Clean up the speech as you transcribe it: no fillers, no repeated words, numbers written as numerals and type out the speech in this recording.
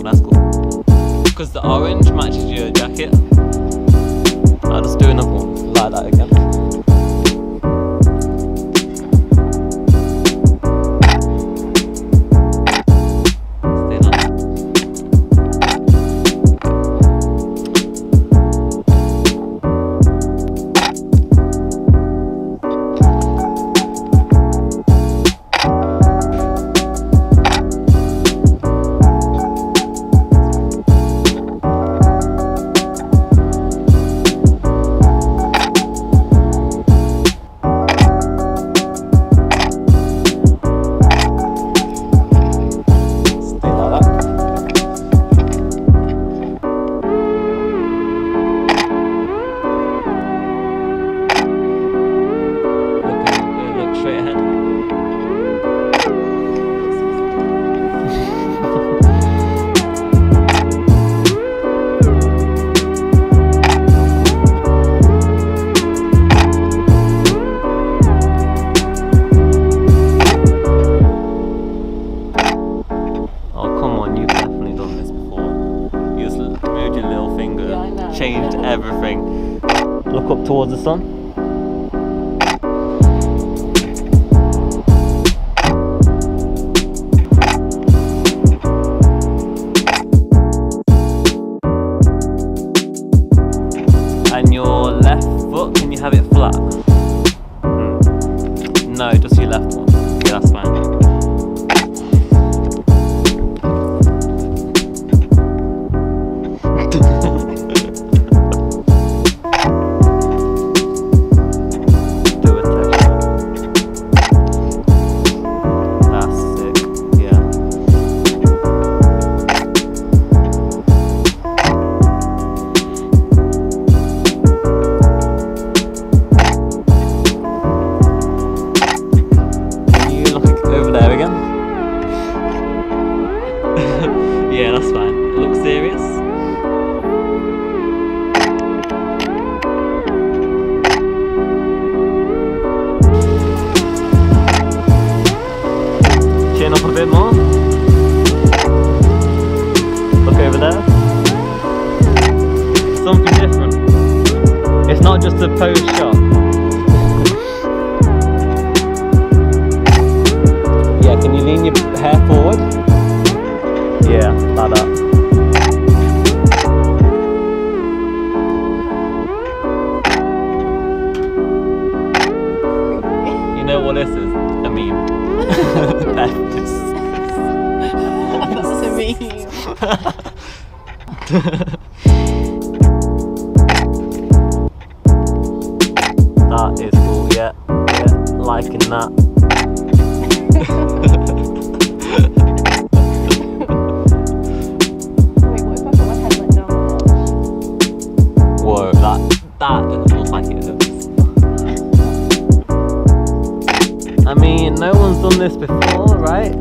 cool, that's cool. Because the orange matches your jacket. I'll just do another one like that again. Changed everything. Look up towards the sun. And your left foot, can you have it flat? No, just your left one. Yeah, that's fine. Yeah, that's fine. Look serious. Chin up a bit more. Look over there. Something different. It's not just a pose shot. Yeah, can you lean your hair forward? Yeah, like that. You know what this is? A meme. That's a meme. That is cool, yeah, liking that. Whoa, that doesn't look like it does. I mean, no one's done this before, right?